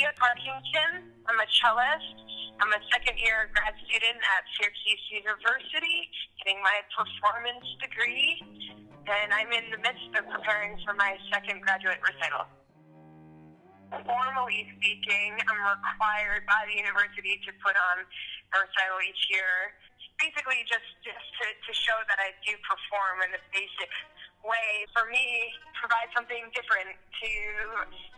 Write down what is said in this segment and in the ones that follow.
Lydia Parkington. I'm a cellist. I'm a second-year grad student at Syracuse University, getting my performance degree, and I'm in the midst of preparing for my second graduate recital. Formally speaking, I'm required by the university to put on a recital each year, basically just to show that I do perform in a basic way. For me, provide something different, to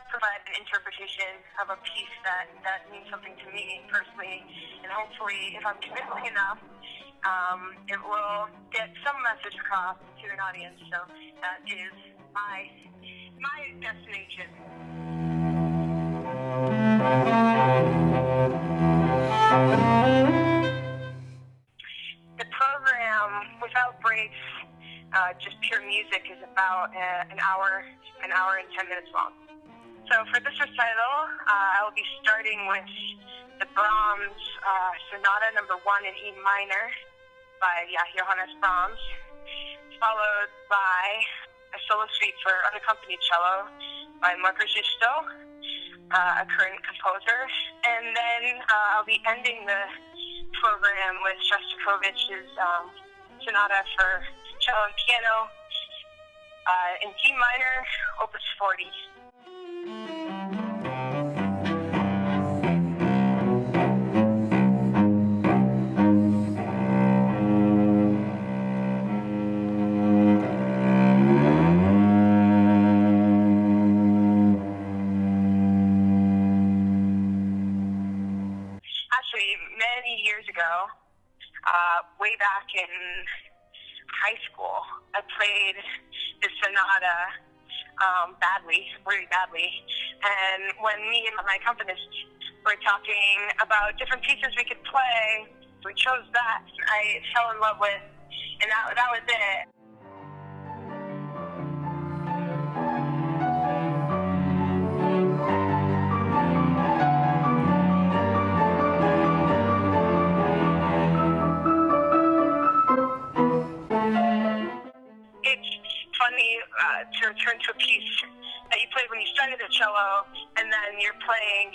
provide an interpretation of a piece that means something to me personally, and hopefully, if I'm convincing enough, it will get some message across to an audience. So that is my destination. The program, without breaks, just pure music, is about an hour and 10 minutes long. So for this recital, I will be starting with the Brahms Sonata No. 1 in E minor by Johannes Brahms, followed by a solo suite for unaccompanied cello by Marco Gisto, a current composer, and then I'll be ending the program with Shostakovich's Sonata for cello and piano in D minor, Opus 40. Many years ago, way back in high school, I played the sonata really badly. And when me and my accompanist were talking about different pieces we could play, we chose that. I fell in love with, and that was it. To return to a piece that you played when you started the cello, and then you're playing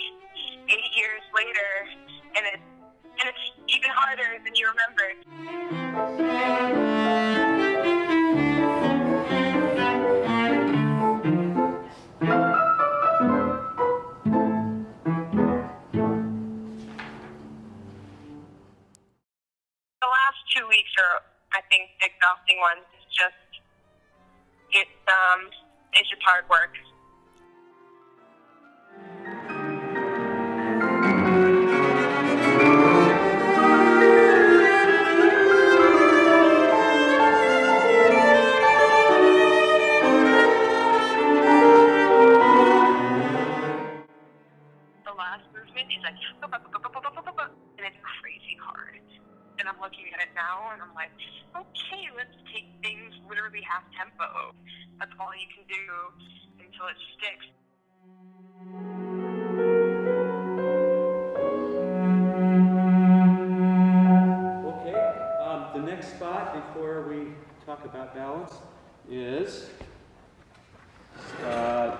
8 years later, and it's even harder than you remembered. The last 2 weeks are, I think, exhausting ones. It's just hard work. The last movement is like, and it's crazy hard. And I'm looking at it now, and I'm like, okay, let's take things literally half tempo. That's all you can do until it sticks. Okay, the next spot before we talk about balance is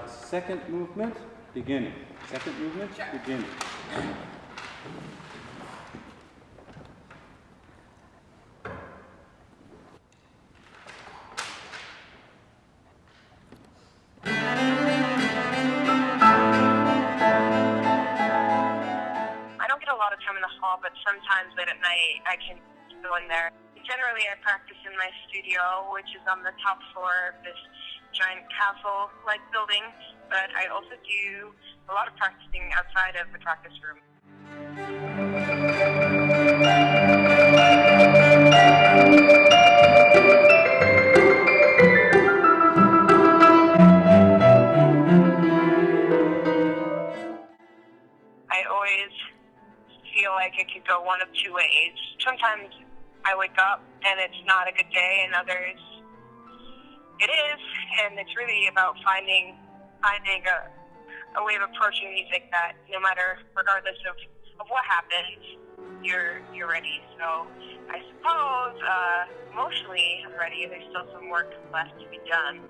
second movement, beginning. Second movement, sure. Beginning. But sometimes late at night I can go in there. Generally I practice in my studio, which is on the top floor of this giant castle-like building, but I also do a lot of practicing outside of the practice room. I always feel like it could go one of two ways. Sometimes I wake up and it's not a good day, and others it is, and it's really about finding a way of approaching music that no matter, regardless of what happens, you're ready. So I suppose emotionally I'm ready. There's still some work left to be done.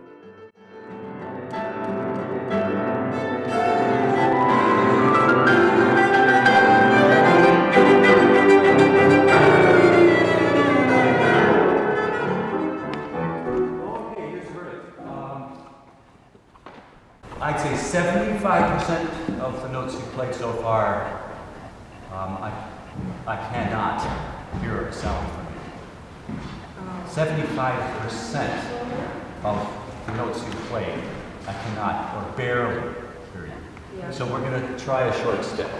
far, I cannot hear a sound from you. 75% of the notes you play, I cannot, or barely hear you. Yeah. So we're going to try a short step.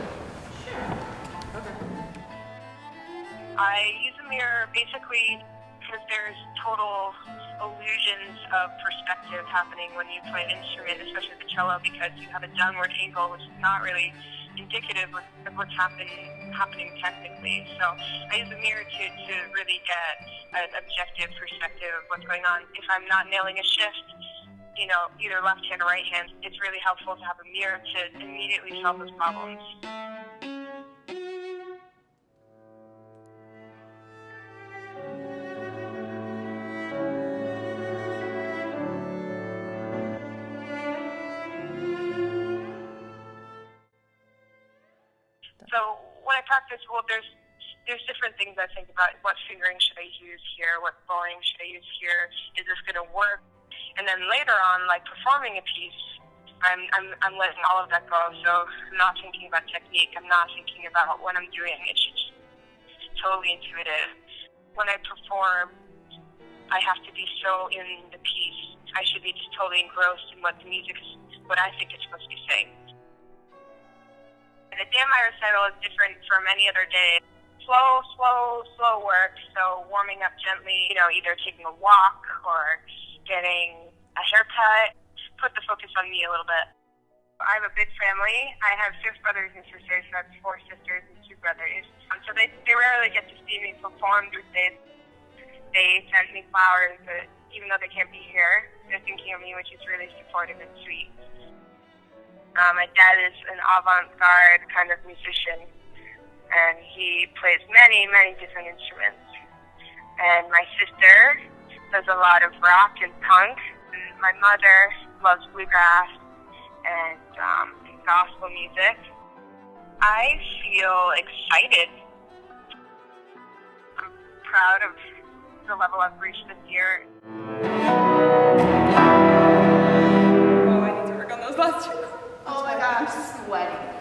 I use a mirror basically because there's total illusions of perspective happening when you play an instrument, especially the cello, because you have a downward angle, which is not really indicative of what's happening technically. So I use a mirror to really get an objective perspective of what's going on. If I'm not nailing a shift, either left hand or right hand, it's really helpful to have a mirror to immediately solve those problems. So when I practice, there's different things I think about. What fingering should I use here? What bowing should I use here? Is this going to work? And then later on, like performing a piece, I'm letting all of that go. So I'm not thinking about technique. I'm not thinking about what I'm doing. It's just totally intuitive. When I perform, I have to be so in the piece. I should be just totally engrossed in what the music is, what I think it's supposed to be saying. The day of my recital is different from any other day. Slow work, so warming up gently, either taking a walk or getting a haircut. Put the focus on me a little bit. I have a big family. I have 6 brothers and sisters, so I have 4 sisters and 2 brothers. So they rarely get to see me perform these days. They send me flowers, but even though they can't be here, they're thinking of me, which is really supportive and sweet. My dad is an avant-garde kind of musician, and he plays many, many different instruments. And my sister does a lot of rock and punk. And my mother loves bluegrass and gospel music. I feel excited. I'm proud of the level I've reached this year. Oh, I need to work on those last 2. Oh my gosh, I'm sweating.